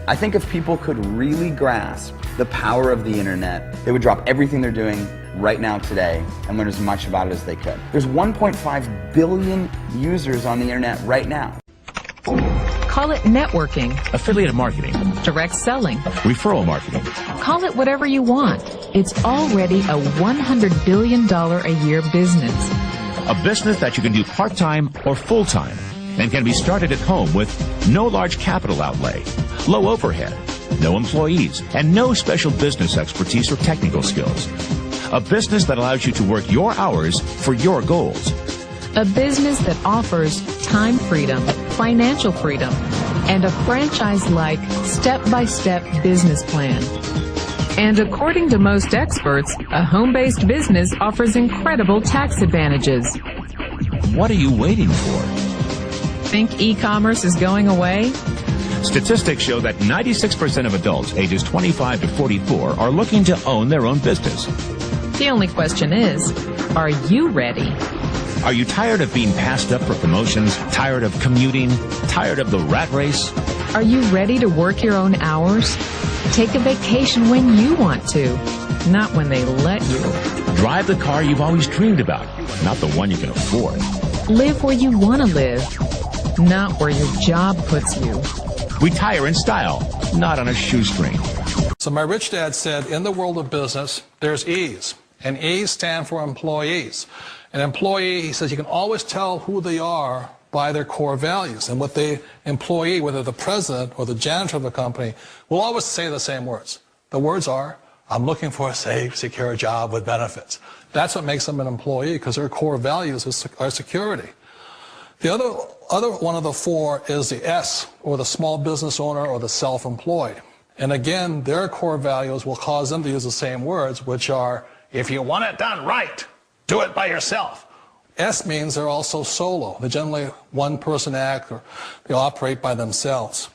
I think if people could really grasp the power of the internet, they would drop everything they're doing right now today and learn as much about it as they could. There's 1.5 billion users on the internet right now. Call it networking, affiliate marketing, direct selling, referral marketing. Call it whatever you want. It's already a $100 billion a year business. A business that you can do part-time or full-time and can be started at home with no large capital outlay, low overhead, no employees, and no special business expertise or technical skills. A business that allows you to work your hours for your goals. A business that offers time freedom, financial freedom, and a franchise-like step-by-step business plan. And according to most experts, a home-based business offers incredible tax advantages. What are you waiting for? Think e-commerce is going away? Statistics show that 96% of adults ages 25 to 44 are looking to own their own business. The only question is, are you ready? Are you tired of being passed up for promotions, tired of commuting, tired of the rat race? Are you ready to work your own hours? Take a vacation when you want to, not when they let you. Drive the car you've always dreamed about, not the one you can afford. Live where you want to live, not where your job puts you. Retire in style, not on a shoestring. So my rich dad said, in the world of business, there's E's, and E's stand for employees. An employee, he says, you can always tell who they are by their core values. And what the employee, whether the president or the janitor of the company, will always say the same words. The words are, I'm looking for a safe, secure job with benefits. That's what makes them an employee, because their core values are security. The other one of the four is the S, or the small business owner or the self-employed. And again, their core values will cause them to use the same words, which are, if you want it done right, do it by yourself. S means they're also solo. They're generally one-person act, or they operate by themselves.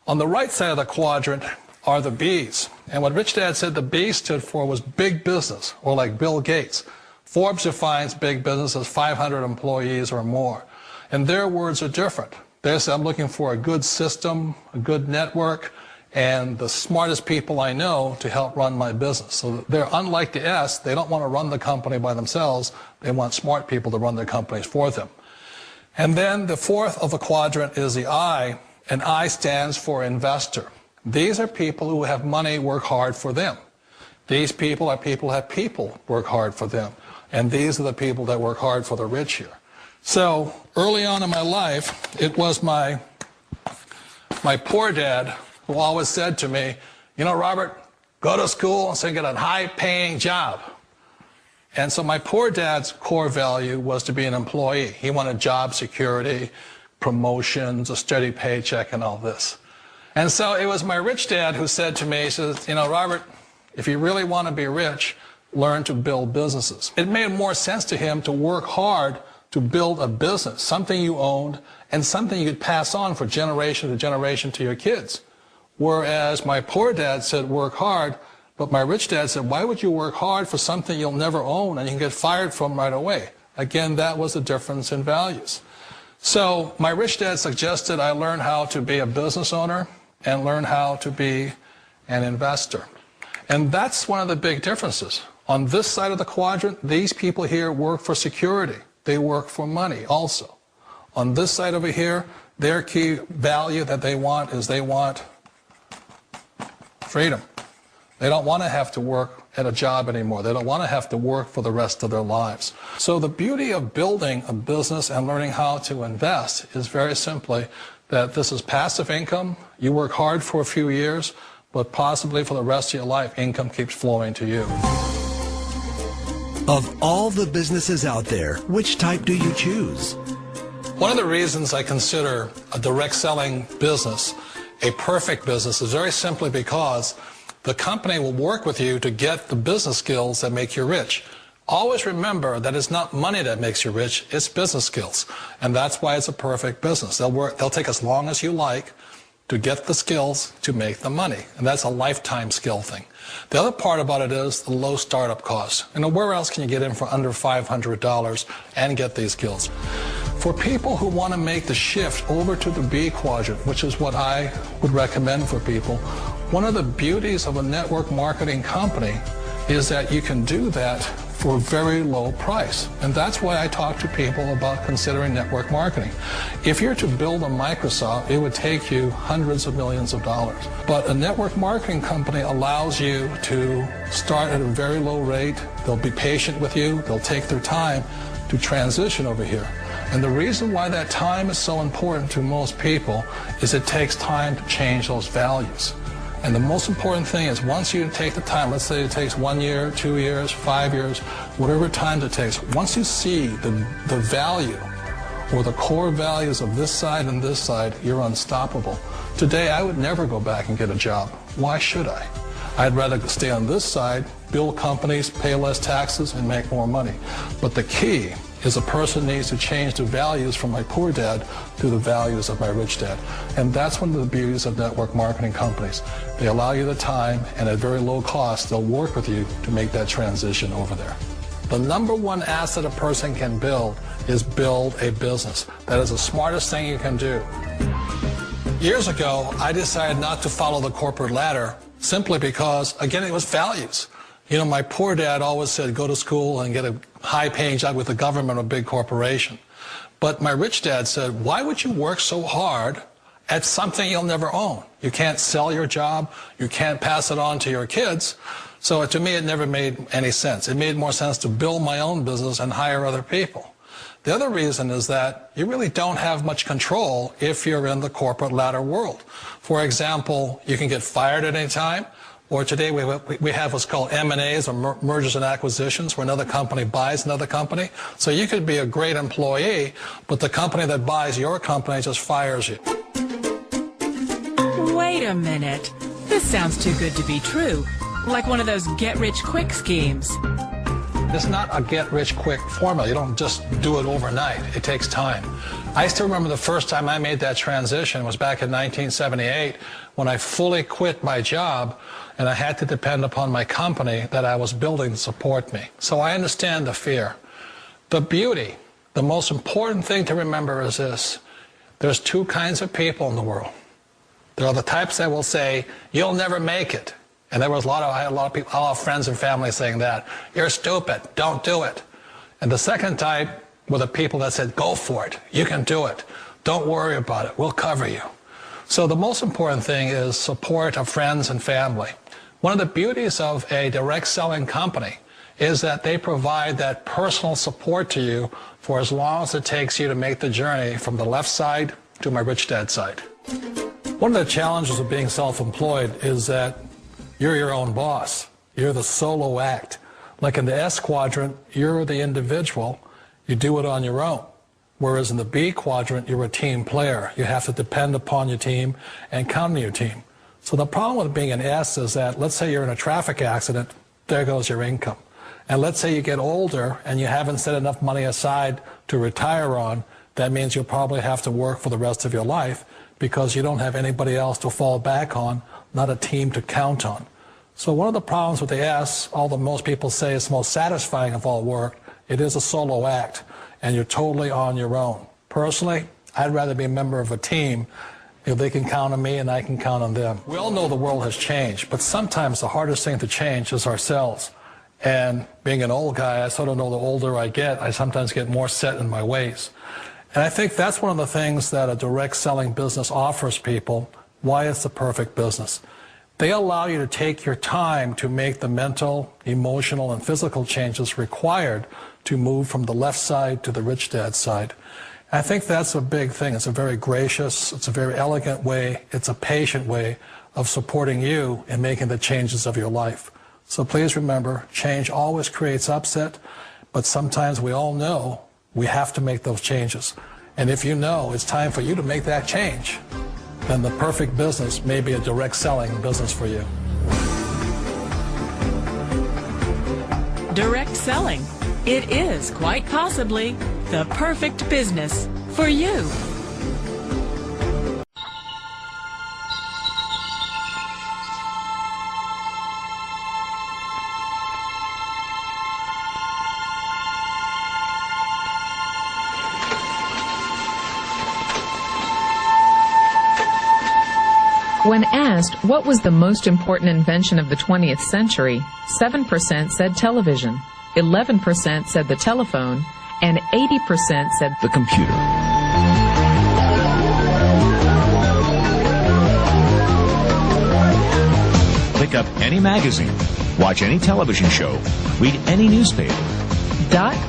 On the right side of the quadrant are the B's. And what Rich Dad said the B stood for was big business, or like Bill Gates. Forbes defines big business as 500 employees or more. And their words are different. They say, I'm looking for a good system, a good network, and the smartest people I know to help run my business. So they're unlike the S. They don't want to run the company by themselves. They want smart people to run their companies for them. And then the fourth of the quadrant is the I, and I stands for investor. These are people who have money work hard for them. These people are people who have people work hard for them. And these are the people that work hard for the rich here. So early on in my life, it was my poor dad who always said to me, you know, Robert, go to school and so get a high-paying job. And so my poor dad's core value was to be an employee. He wanted job security, promotions, a steady paycheck, and all this. And so it was my rich dad who said to me, he says, you know, Robert, if you really want to be rich, learn to build businesses. It made more sense to him to work hard to build a business, something you owned, and something you could pass on for generation to generation to your kids. Whereas my poor dad said work hard, but my rich dad said, why would you work hard for something you'll never own and you can get fired from right away? Again, that was the difference in values. So my rich dad suggested I learn how to be a business owner and learn how to be an investor. And that's one of the big differences. On this side of the quadrant, these people here work for security. They work for money also. On this side over here, their key value that they want is they want freedom. They don't want to have to work at a job anymore. They don't want to have to work for the rest of their lives. So the beauty of building a business and learning how to invest is very simply that this is passive income. You work hard for a few years, but possibly for the rest of your life, income keeps flowing to you. Of all the businesses out there, which type do you choose? One of the reasons I consider a direct selling business a perfect business is very simply because the company will work with you to get the business skills that make you rich. Always remember that it's not money that makes you rich, it's business skills. And that's why it's a perfect business. They'll take as long as you like to get the skills to make the money. And that's a lifetime skill thing. The other part about it is the low startup cost. You know, where else can you get in for under $500 and get these skills? For people who want to make the shift over to the B quadrant, which is what I would recommend for people, one of the beauties of a network marketing company is that you can do that for a very low price. And that's why I talk to people about considering network marketing. If you're to build a Microsoft, it would take you hundreds of millions of dollars. But a network marketing company allows you to start at a very low rate. They'll be patient with you. They'll take their time to transition over here. And the reason why that time is so important to most people is it takes time to change those values. And the most important thing is once you take the time, let's say it takes 1 year, 2 years, 5 years, whatever time it takes, once you see the value or the core values of this side and this side, you're unstoppable. Today, I would never go back and get a job. Why should I? I'd rather stay on this side, build companies, pay less taxes, and make more money. But the key is a person needs to change the values from my poor dad to the values of my rich dad. And that's one of the beauties of network marketing companies. They allow you the time, and at very low cost, they'll work with you to make that transition over there. The number one asset a person can build is build a business. That is the smartest thing you can do. Years ago, I decided not to follow the corporate ladder simply because, again, it was values. You know, my poor dad always said, go to school and get a high-paying job with the government or a big corporation. But my rich dad said, why would you work so hard at something you'll never own? You can't sell your job. You can't pass it on to your kids. So to me, it never made any sense. It made more sense to build my own business and hire other people. The other reason is that you really don't have much control if you're in the corporate ladder world. For example, you can get fired at any time. Or today we have what's called M&As, or mergers and acquisitions, where another company buys another company. So you could be a great employee, but the company that buys your company just fires you. Wait a minute. This sounds too good to be true. Like one of those get-rich-quick schemes. It's not a get-rich-quick formula. You don't just do it overnight. It takes time. I still remember the first time I made that transition was back in 1978 when I fully quit my job and I had to depend upon my company that I was building to support me. So I understand the fear. The beauty, the most important thing to remember is this. There's two kinds of people in the world. There are the types that will say, you'll never make it. And I had a lot of people, a lot of friends and family saying that. You're stupid. Don't do it. And the second type were the people that said, go for it. You can do it. Don't worry about it. We'll cover you. So the most important thing is support of friends and family. One of the beauties of a direct selling company is that they provide that personal support to you for as long as it takes you to make the journey from the left side to my rich dad side. One of the challenges of being self-employed is that you're your own boss. You're the solo act. Like in the S quadrant, you're the individual. You do it on your own. Whereas in the B quadrant, you're a team player. You have to depend upon your team and count on your team. So the problem with being an S is that, let's say you're in a traffic accident, there goes your income. And let's say you get older and you haven't set enough money aside to retire on, that means you'll probably have to work for the rest of your life because you don't have anybody else to fall back on, not a team to count on. So one of the problems with the S, although most people say it's most satisfying of all work, it is a solo act, and you're totally on your own. Personally, I'd rather be a member of a team if they can count on me and I can count on them. We all know the world has changed, but sometimes the hardest thing to change is ourselves. And being an old guy, I sort of know the older I get, I sometimes get more set in my ways. And I think that's one of the things that a direct selling business offers people, why it's the perfect business. They allow you to take your time to make the mental, emotional, and physical changes required to move from the left side to the rich dad side. I think that's a big thing. It's a very gracious, it's a very elegant way, it's a patient way of supporting you in making the changes of your life. So please remember, change always creates upset, but sometimes we all know we have to make those changes. And if you know it's time for you to make that change, then the perfect business may be a direct selling business for you. Direct selling. It is quite possibly the perfect business for you. When asked what was the most important invention of the 20th century, 7% said television, 11% said the telephone, and 80% said The computer. Pick up any magazine, watch any television show, read any newspaper.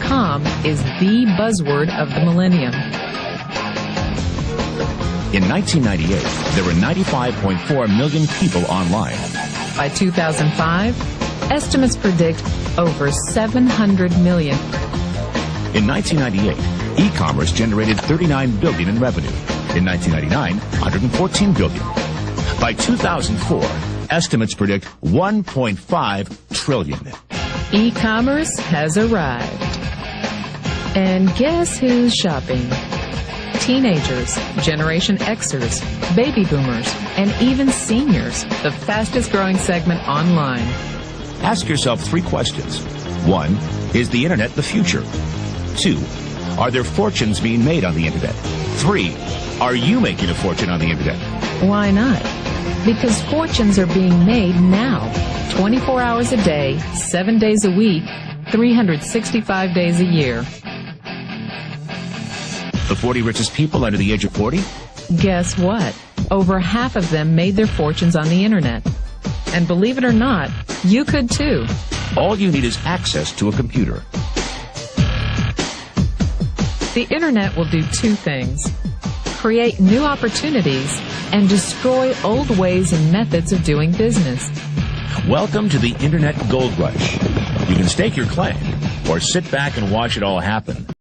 .com is the buzzword of the millennium. In 1998, there were 95.4 million people online. By 2005, estimates predict over 700 million. In 1998, e-commerce generated $39 billion in revenue. In 1999, $114 billion. By 2004, estimates predict $1.5 trillion. E-commerce has arrived. And guess who's shopping? Teenagers, Generation Xers, baby boomers, and even seniors, the fastest growing segment online. Ask yourself 3 questions. 1, is the internet the future? 2, are there fortunes being made on the internet? 3, are you making a fortune on the internet? Why not? Because fortunes are being made now, 24 hours a day, 7 days a week, 365 days a year. The 40 richest people under the age of 40? Guess what? Over half of them made their fortunes on the internet. And believe it or not, you could too. All you need is access to a computer. The internet will do 2 things: create new opportunities and destroy old ways and methods of doing business. Welcome to the Internet Gold Rush. You can stake your claim or sit back and watch it all happen.